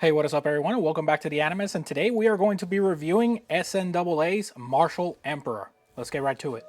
Hey, what is up everyone, and welcome back to The Animus, and today we are going to be reviewing SNAA's Martial Emperor. Let's get right to it.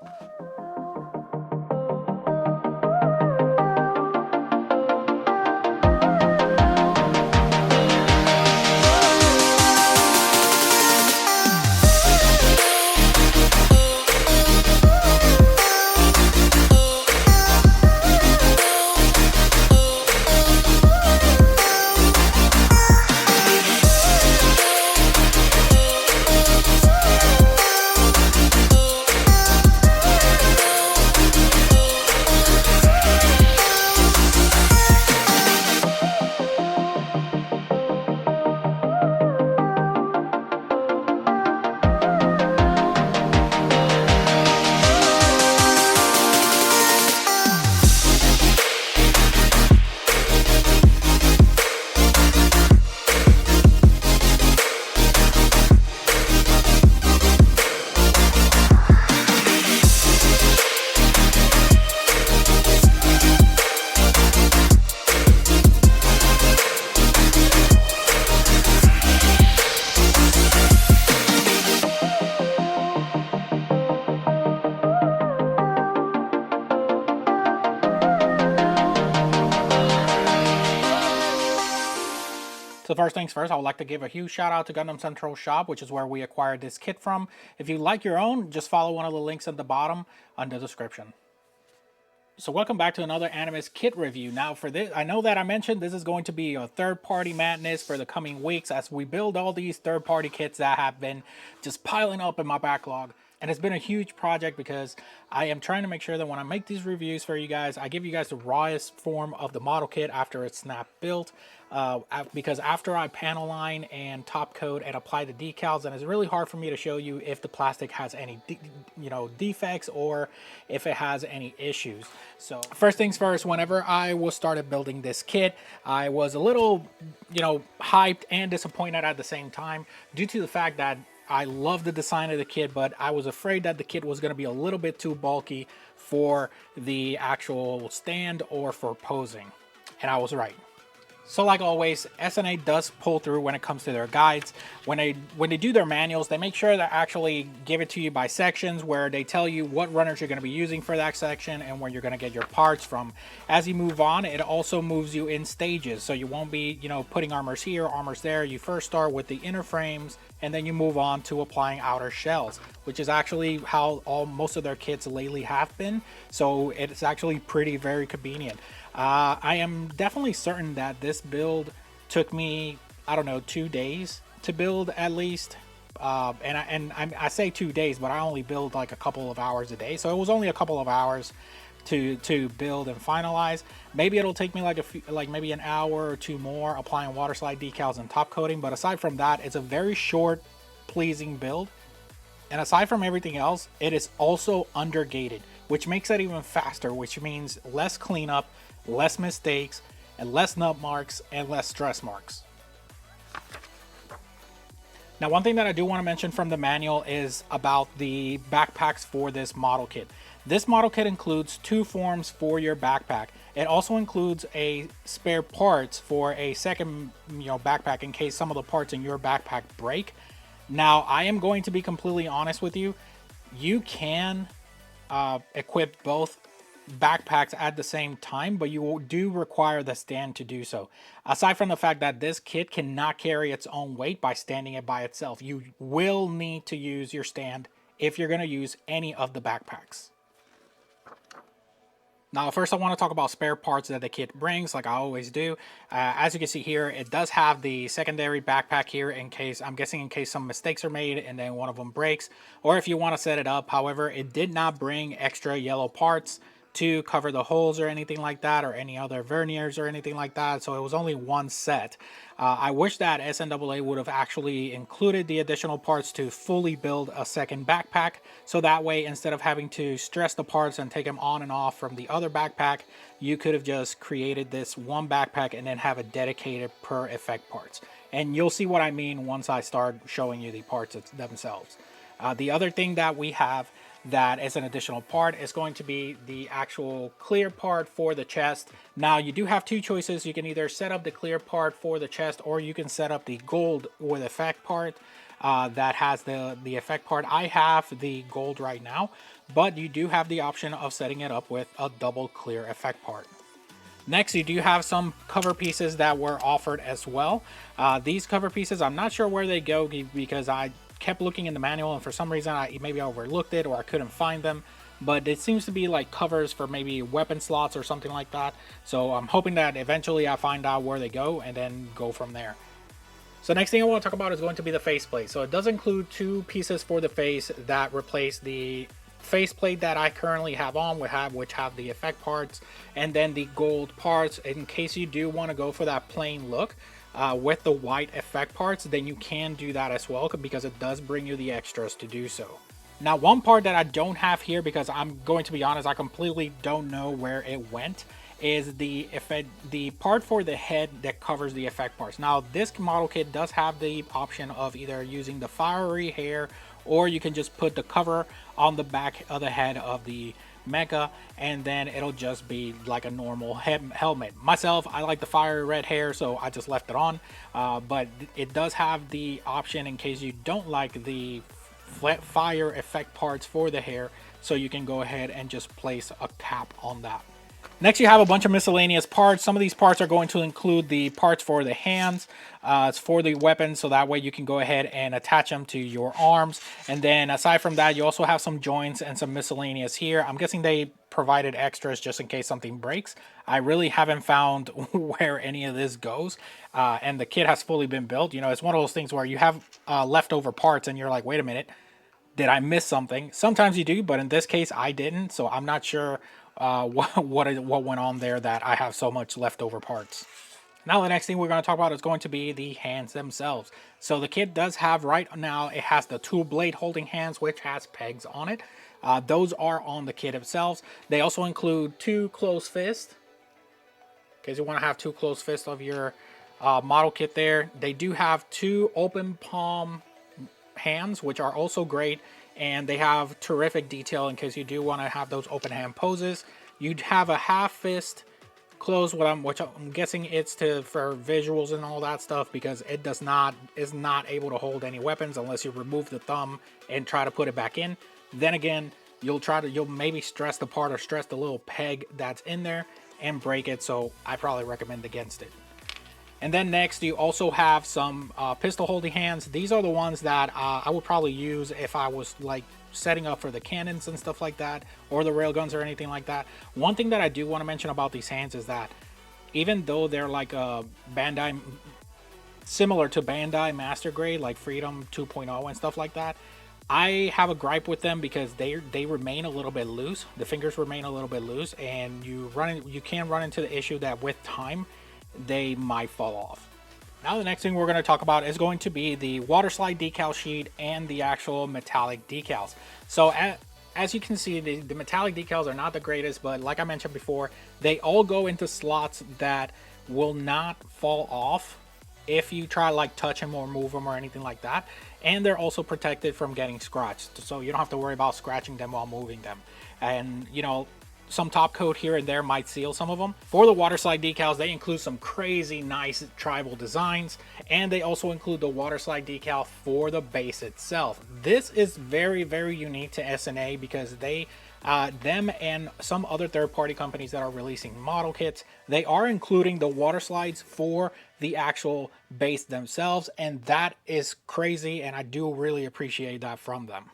So first things first, I would like to give a huge shout out to Gundam Central Shop, which is where we acquired this kit from. If you like your own, just follow one of the links at the bottom under the description. So welcome back to another Animus kit review. Now for this, I know that I mentioned this is going to be a third-party madness for the coming weeks as we build all these third-party kits that have been just piling up in my backlog. And it's been a huge project because I am trying to make sure that when I make these reviews for you guys, I give you guys the rawest form of the model kit after it's snap built. Because after I panel line and top coat and apply the decals, and it's really hard for me to show you if the plastic has any defects or if it has any issues. So first things first, whenever I was started building this kit, I was a little hyped and disappointed at the same time due to the fact that I love the design of the kit, but I was afraid that the kit was going to be a little bit too bulky for the actual stand or for posing, and I was right. So like always, SNA does pull through when it comes to their guides. When they do their manuals, they make sure to actually give it to you by sections where they tell you what runners you're going to be using for that section and where you're going to get your parts from. As you move on, it also moves you in stages. So you won't be, putting armors here, armors there. You first start with the inner frames and then you move on to applying outer shells, which is actually how most of their kits lately have been. So it's actually very convenient. I am definitely certain that this build took me, I don't know, 2 days to build at least. I say 2 days, but I only build like a couple of hours a day. So it was only a couple of hours to build and finalize. Maybe it'll take me like maybe an hour or two more applying water slide decals and top coating. But aside from that, it's a very short, pleasing build. And aside from everything else, it is also undergated, which makes it even faster, which means less cleanup, less mistakes, and less nut marks and less stress marks. Now, one thing that I do want to mention from the manual is about the backpacks for this model kit. This model kit includes 2 forms for your backpack. It also includes a spare parts for a second backpack in case some of the parts in your backpack break. Now, I am going to be completely honest with you. You can equip both backpacks at the same time, but you do require the stand to do so. Aside from the fact that this kit cannot carry its own weight by standing it by itself, you will need to use your stand if you're going to use any of the backpacks. Now, first I want to talk about spare parts that the kit brings, like I always do. As you can see here, it does have the secondary backpack here in case, I'm guessing in case some mistakes are made and then one of them breaks, or if you want to set it up. However, it did not bring extra yellow parts to cover the holes or anything like that, or any other verniers or anything like that, so it was only one set. I wish that SNAA would have actually included the additional parts to fully build a second backpack, so that way instead of having to stress the parts and take them on and off from the other backpack, you could have just created this one backpack and then have a dedicated per effect parts. And you'll see what I mean once I start showing you the parts themselves. The other thing that we have that is an additional part is going to be the actual clear part for the chest. Now you do have two choices. You can either set up the clear part for the chest, or you can set up the gold with effect part that has the effect part. I have the gold right now, but you do have the option of setting it up with a double clear effect part. Next, you do have some cover pieces that were offered as well. These cover pieces, I'm not sure where they go because I kept looking in the manual and for some reason maybe I overlooked it or I couldn't find them. But it seems to be like covers for maybe weapon slots or something like that. So I'm hoping that eventually I find out where they go and then go from there. So next thing I want to talk about is going to be the faceplate. So it does include two pieces for the face that replace the faceplate that I currently have on, which have the effect parts, and then the gold parts in case you do want to go for that plain look with the white effect parts. Then you can do that as well because it does bring you the extras to do so. Now, one part that I don't have here, because I'm going to be honest, I completely don't know where it went, is the part for the head that covers the effect parts. Now, this model kit does have the option of either using the fiery hair, or you can just put the cover on the back of the head of the mecha, and then it'll just be like a normal helmet. Myself, I like the fiery red hair, so I just left it on. But it does have the option in case you don't like the fire effect parts for the hair, so you can go ahead and just place a cap on that. Next, you have a bunch of miscellaneous parts. Some of these parts are going to include the parts for the hands, it's for the weapons, so that way you can go ahead and attach them to your arms. And then aside from that, you also have some joints and some miscellaneous here. I'm guessing they provided extras just in case something breaks. I really haven't found where any of this goes. And the kit has fully been built. You know, it's one of those things where you have leftover parts and you're like, wait a minute, did I miss something? Sometimes you do, but in this case, I didn't. So I'm not sure what went on there that I have so much leftover parts. Now the next thing we're going to talk about is going to be the hands themselves. So the kit does have right now, it has the two blade holding hands, which has pegs on it. Those are on the kit itself. They also include two closed fists, in case you want to have two closed fists of your model kit there. They do have two open palm hands, which are also great, and they have terrific detail in case you do want to have those open hand poses. You'd have a half fist closed, which I'm guessing it's for visuals and all that stuff, because it is not able to hold any weapons unless you remove the thumb and try to put it back in. Then again, you'll maybe stress the part or stress the little peg that's in there and break it, so I probably recommend against it. And then next, you also have some pistol holding hands. These are the ones that I would probably use if I was like setting up for the cannons and stuff like that, or the railguns or anything like that. One thing that I do want to mention about these hands is that even though they're like a Bandai, similar to Bandai Master Grade, like Freedom 2.0 and stuff like that, I have a gripe with them because they remain a little bit loose. The fingers remain a little bit loose, and you can run into the issue that with time they might fall off. Now the next thing we're going to talk about is going to be the water slide decal sheet and the actual metallic decals. So as you can see, the metallic decals are not the greatest, but like I mentioned before, they all go into slots that will not fall off if you try like touch them or move them or anything like that. And they're also protected from getting scratched, so you don't have to worry about scratching them while moving them. And you know, some top coat here and there might seal some of them. For the water slide decals, they include some crazy nice tribal designs, and they also include the water slide decal for the base itself. This is very, very unique to SNAA because them and some other third-party companies that are releasing model kits, they are including the water slides for the actual base themselves, and that is crazy, and I do really appreciate that from them.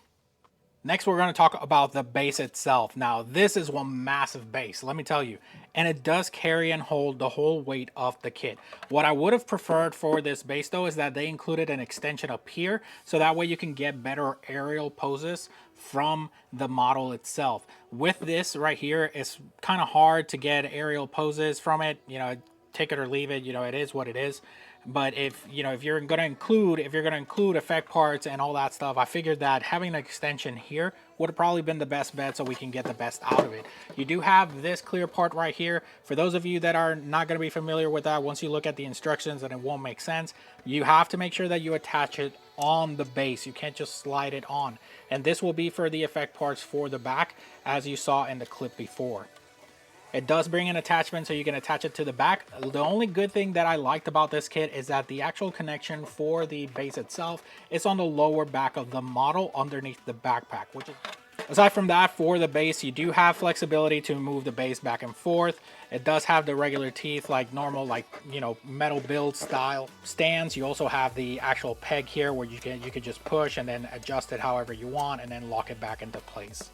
Next, we're going to talk about the base itself. Now, this is one massive base, let me tell you, and it does carry and hold the whole weight of the kit. What I would have preferred for this base, though, is that they included an extension up here, so that way you can get better aerial poses from the model itself. With this right here, it's kind of hard to get aerial poses from it. You know, take it or leave it. You know, it is what it is. But if you're going to include effect parts and all that stuff, I figured that having an extension here would have probably been the best bet so we can get the best out of it. You do have this clear part right here. For those of you that are not going to be familiar with that, once you look at the instructions and it won't make sense, you have to make sure that you attach it on the base. You can't just slide it on. And this will be for the effect parts for the back, as you saw in the clip before. It does bring an attachment so you can attach it to the back. The only good thing that I liked about this kit is that the actual connection for the base itself is on the lower back of the model underneath the backpack, which is... Aside from that, for the base, you do have flexibility to move the base back and forth. It does have the regular teeth like normal, like, you know, metal build style stands. You also have the actual peg here where you could just push and then adjust it however you want and then lock it back into place.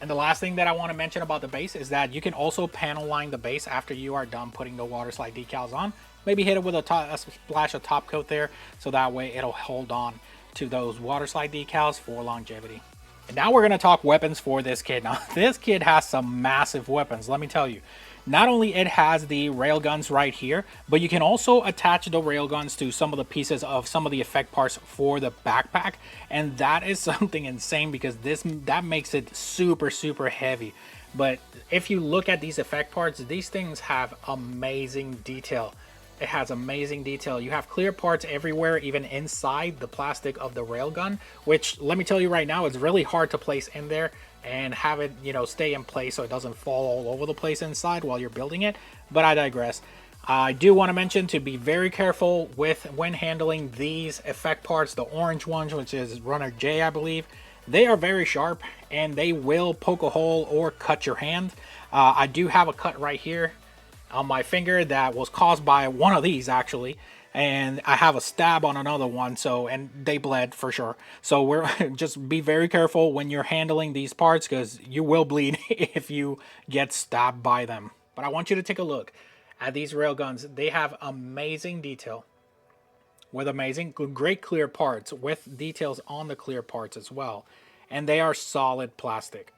And the last thing that I want to mention about the base is that you can also panel line the base after you are done putting the water slide decals on. Maybe hit it with a splash of top coat there, so that way it'll hold on to those water slide decals for longevity. And now we're going to talk weapons for this kit. Now, this kit has some massive weapons, let me tell you. Not only it has the railguns right here, but you can also attach the railguns to some of the pieces of some of the effect parts for the backpack. And that is something insane because that makes it super, super heavy. But if you look at these effect parts, these things have amazing detail. It has amazing detail. You have clear parts everywhere, even inside the plastic of the railgun, which, let me tell you right now, it's really hard to place in there and have it, you know, stay in place so it doesn't fall all over the place inside while you're building it. But I digress. I do want to mention to be very careful with when handling these effect parts. The orange ones, which is Runner J, I believe, they are very sharp and they will poke a hole or cut your hand. I do have a cut right here on my finger that was caused by one of these actually, and I have a stab on another one, so, and they bled for sure. So we're just be very careful when you're handling these parts because you will bleed if you get stabbed by them. But I want you to take a look at these railguns. They have amazing detail with amazing, great clear parts with details on the clear parts as well, and they are solid plastic.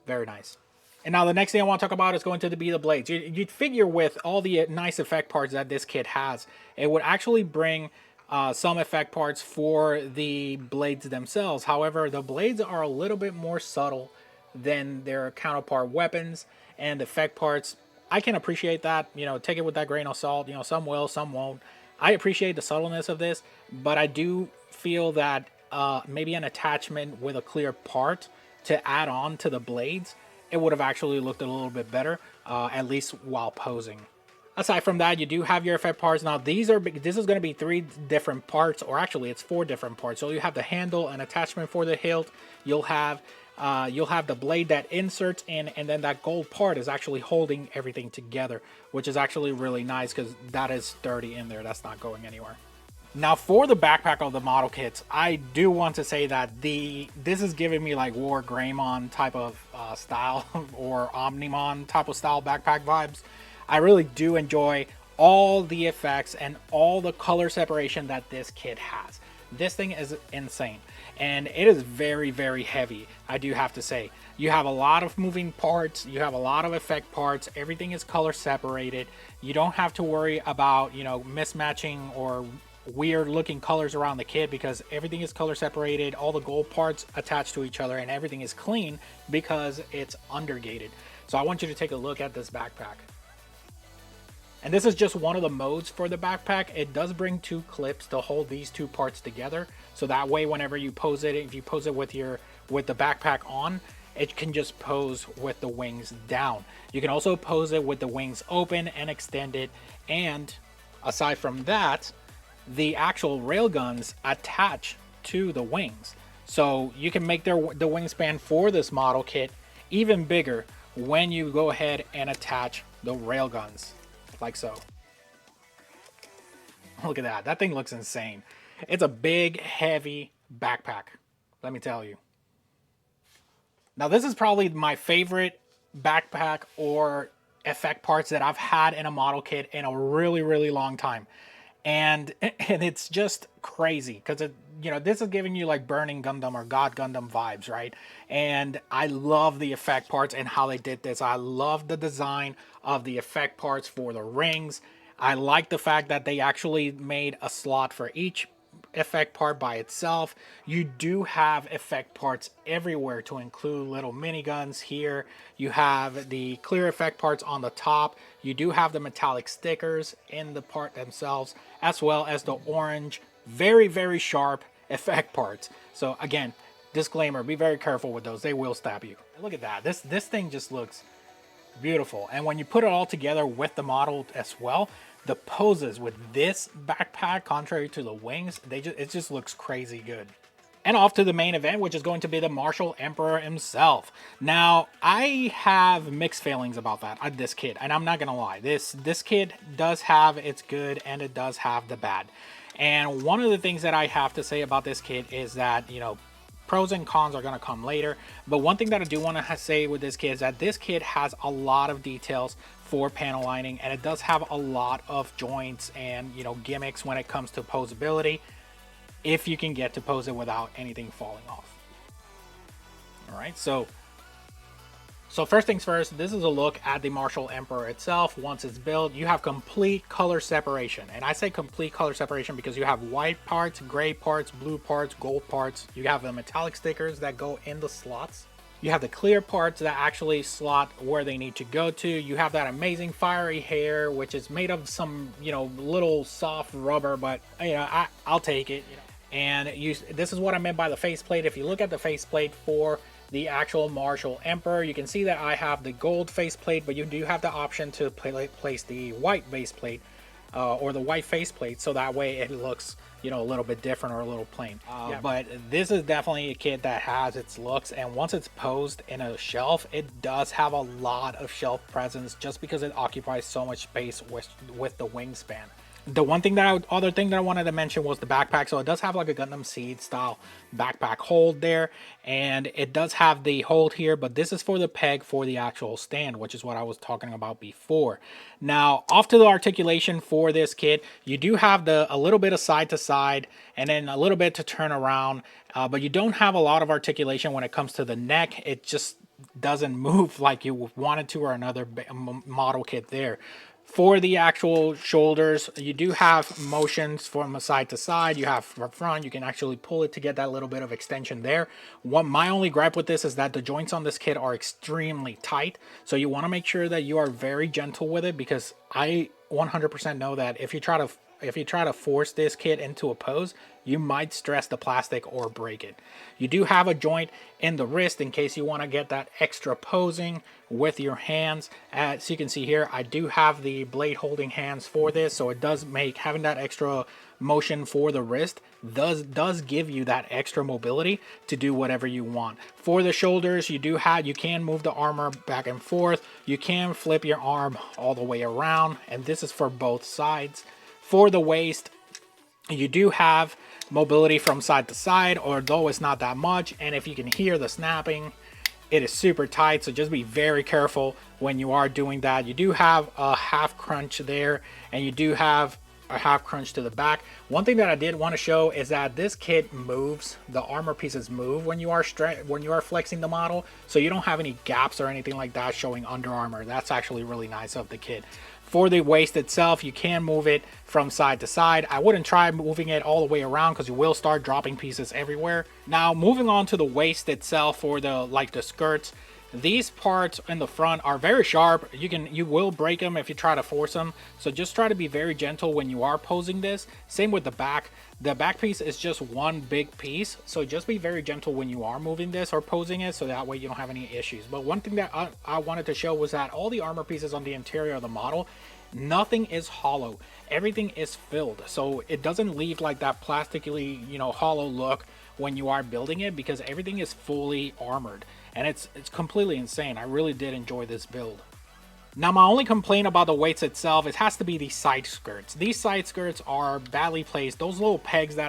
Very nice. And now the next thing I want to talk about is going to be the blades. You'd figure with all the nice effect parts that this kit has, it would actually bring some effect parts for the blades themselves. However, the blades are a little bit more subtle than their counterpart weapons and effect parts. I can appreciate that, you know, take it with that grain of salt. You know, some will, some won't. I appreciate the subtleness of this, but I do feel that maybe an attachment with a clear part to add on to the blades, it would have actually looked a little bit better, at least while posing. Aside from that, you do have your effect parts. Now, this is going to be 3 different parts, or actually it's 4 different parts. So you have the handle, an attachment for the hilt. You'll have the blade that inserts in, and then that gold part is actually holding everything together, which is actually really nice because that is sturdy in there. That's not going anywhere. Now, for the backpack of the model kits, I do want to say that this is giving me like War Greymon type of style or Omnimon type of style backpack vibes. I really do enjoy all the effects and all the color separation that this kit has. This thing is insane, and it is very, very heavy, I do have to say. You have a lot of moving parts, you have a lot of effect parts, everything is color separated. You don't have to worry about, you know, mismatching or weird looking colors around the kit because everything is color separated, all the gold parts attached to each other, and everything is clean because it's undergated. So I want you to take a look at this backpack. And this is just one of the modes for the backpack. It does bring 2 clips to hold these 2 parts together, so that way whenever you pose it, if you pose it with the backpack on, it can just pose with the wings down. You can also pose it with the wings open and extended, and aside from that, the actual railguns attach to the wings. So you can make the wingspan for this model kit even bigger when you go ahead and attach the railguns, like so. Look at that. That thing looks insane. It's a big, heavy backpack, let me tell you. Now, this is probably my favorite backpack or effect parts that I've had in a model kit in a really, really long time. And it's just crazy because, you know, this is giving you like Burning Gundam or God Gundam vibes, right? And I love the effect parts and how they did this. I love the design of the effect parts for the rings. I like the fact that they actually made a slot for each effect part by itself. You do have effect parts everywhere to include little miniguns here. You have the clear effect parts on the top. You do have the metallic stickers in the part themselves, as well as the orange, very, very sharp effect parts. So again, disclaimer, be very careful with those. They will stab you. Look at that. This thing just looks beautiful. And when you put it all together with the model as well, the poses with this backpack, contrary to the wings, it just looks crazy good. And off to the main event, which is going to be the Martial Emperor himself. Now, I have mixed feelings about this kit, and I'm not gonna lie. This kit does have its good and it does have the bad. And one of the things that I have to say about this kit is that, you know, pros and cons are going to come later, but one thing that I do want to say with this kit is that this kit has a lot of details for panel lining, and it does have a lot of joints and, you know, gimmicks when it comes to posability, if you can get to pose it without anything falling off. All right, so first things first, this is a look at the Martial Emperor itself. Once it's built, you have complete color separation. And I say complete color separation because you have white parts, gray parts, blue parts, gold parts. You have the metallic stickers that go in the slots. You have the clear parts that actually slot where they need to go to. You have that amazing fiery hair, which is made of some, you know, little soft rubber, but, you know, I'll take it. You know. And this is what I meant by the faceplate. If you look at the faceplate for the actual Martial Emperor, you can see that I have the gold faceplate, but you do have the option to place the white faceplate or the white faceplate, so that way it looks, you know, a little bit different or a little plain. Yeah. But this is definitely a kit that has its looks, and once it's posed in a shelf, it does have a lot of shelf presence just because it occupies so much space with the wingspan. The other thing that I wanted to mention was the backpack. So it does have like a Gundam Seed style backpack hold there, and it does have the hold here, but this is for the peg for the actual stand, which is what I was talking about before. Now, off to the articulation for this kit, you do have a little bit of side to side and then a little bit to turn around, but you don't have a lot of articulation when it comes to the neck. It just doesn't move like you wanted to, or another model kit there. For the actual shoulders, you do have motions from side to side. You have from front, you can actually pull it to get that little bit of extension there. My only gripe with this is that the joints on this kit are extremely tight. So you want to make sure that you are very gentle with it, because I 100% know that if you try to force this kit into a pose, you might stress the plastic or break it. You do have a joint in the wrist in case you want to get that extra posing with your hands. As you can see here, I do have the blade holding hands for this, so it does make having that extra motion for the wrist does give you that extra mobility to do whatever you want. For the shoulders, you can move the armor back and forth. You can flip your arm all the way around, and this is for both sides. For the waist, you do have mobility from side to side, although it's not that much. And if you can hear the snapping, it is super tight, so just be very careful when you are doing that. You do have a half crunch there, and you do have a half crunch to the back. One thing that I did want to show is that this kit moves. The armor pieces move when you are flexing the model, so you don't have any gaps or anything like that showing under armor. That's actually really nice of the kit. For the waist itself, you can move it from side to side. I wouldn't try moving it all the way around because you will start dropping pieces everywhere. Now, moving on to the waist itself for the skirts, these parts in the front are very sharp. You will break them if you try to force them. So just try to be very gentle when you are posing this. Same with the back. The back piece is just one big piece, so just be very gentle when you are moving this or posing it, so that way you don't have any issues. But one thing that I wanted to show was that all the armor pieces on the interior of the model, nothing is hollow. Everything is filled, so it doesn't leave like that plastically, hollow look when you are building it, because everything is fully armored, and it's completely insane. I really did enjoy this build. Now, my only complaint about the weights itself, it has to be the side skirts. These side skirts are badly placed. Those little pegs that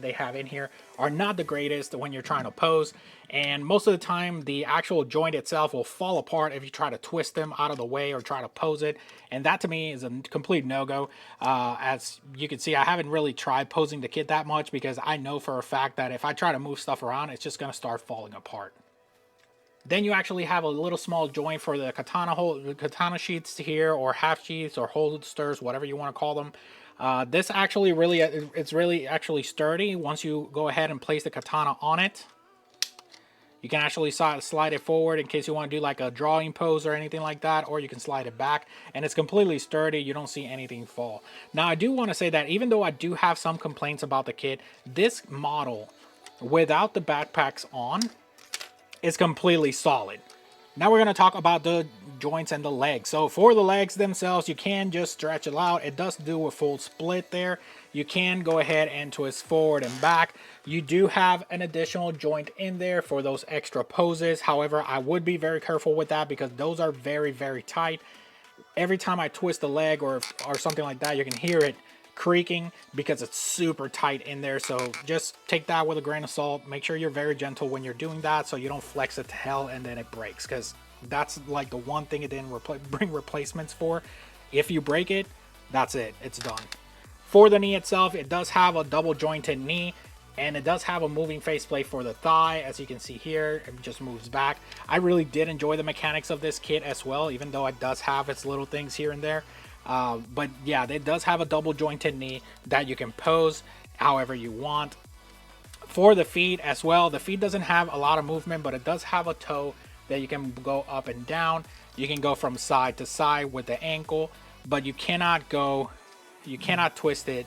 they have in here are not the greatest when you're trying to pose. And most of the time, the actual joint itself will fall apart if you try to twist them out of the way or try to pose it. And that to me is a complete no-go. As you can see, I haven't really tried posing the kit that much because I know for a fact that if I try to move stuff around, it's just going to start falling apart. Then you actually have a little small joint for the katana sheaths here, or half sheaths, or holsters, whatever you want to call them. This actually it's really actually sturdy. Once you go ahead and place the katana on it, you can actually slide it forward in case you want to do like a drawing pose or anything like that, or you can slide it back, and it's completely sturdy. You don't see anything fall. Now, I do want to say that even though I do have some complaints about the kit, this model without the backpacks on is completely solid. Now we're going to talk about the joints and the legs. So for the legs themselves, you can just stretch it out. It does do a full split there. You can go ahead and twist forward and back. You do have an additional joint in there for those extra poses. However, I would be very careful with that because those are very, very tight. Every time I twist the leg or something like that, you can hear it creaking because it's super tight in there. So just take that with a grain of salt. Make sure you're very gentle when you're doing that so you don't flex it to hell and then it breaks, because that's like the one thing it didn't bring replacements for. If you break it, that's it, it's done. For the knee itself, it does have a double jointed knee, and it does have a moving faceplate for the thigh. As you can see here, it just moves back. I really did enjoy the mechanics of this kit as well, even though it does have its little things here and there. But yeah, it does have a double jointed knee that you can pose however you want. For the feet as well, the feet doesn't have a lot of movement, but it does have a toe that you can go up and down. You can go from side to side with the ankle, but you cannot twist it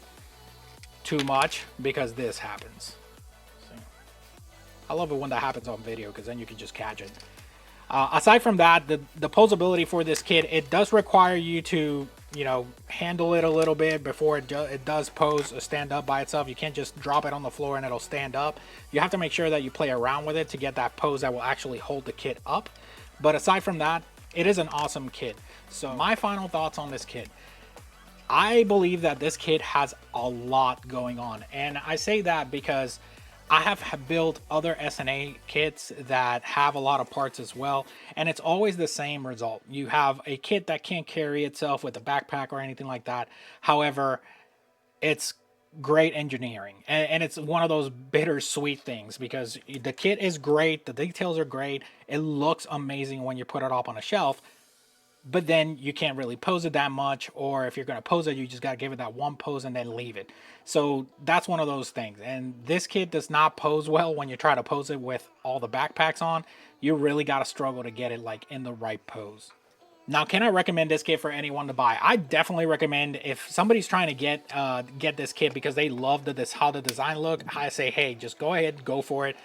too much because this happens. See? I love it when that happens on video because then you can just catch it. Aside from that, the posability for this kit, it does require you to, you know, handle it a little bit before it does pose or stand up by itself. You can't just drop it on the floor and it'll stand up. You have to make sure that you play around with it to get that pose that will actually hold the kit up. But aside from that, it is an awesome kit. So my final thoughts on this kit. I believe that this kit has a lot going on, and I say that because I have built other SNA kits that have a lot of parts as well, and it's always the same result. You have a kit that can't carry itself with a backpack or anything like that. However, it's great engineering, and it's one of those bittersweet things because the kit is great, the details are great, it looks amazing when you put it up on a shelf, but then you can't really pose it that much, or if you're going to pose it, you just got to give it that one pose and then leave it. So that's one of those things, and this kit does not pose well when you try to pose it with all the backpacks on. You really got to struggle to get it like in the right pose. Now, can I recommend this kit for anyone to buy? I definitely recommend, if somebody's trying to get this kit because they love how the design look, I say, hey, just go ahead, go for it.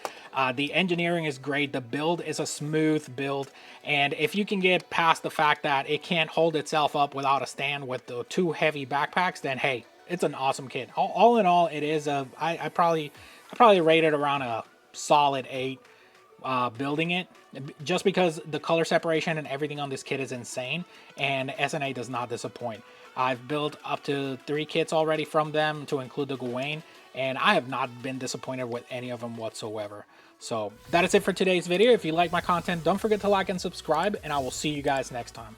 The engineering is great. The build is a smooth build. And if you can get past the fact that it can't hold itself up without a stand with the two heavy backpacks, then hey, it's an awesome kit. All in all, it is I probably rate it around a solid 8. Building it, just because the color separation and everything on this kit is insane, and SNA does not disappoint. I've built up to 3 kits already from them, to include the Gaahleri, and I have not been disappointed with any of them whatsoever. So that is it for today's video. If you like my content, don't forget to like and subscribe, and I will see you guys next time.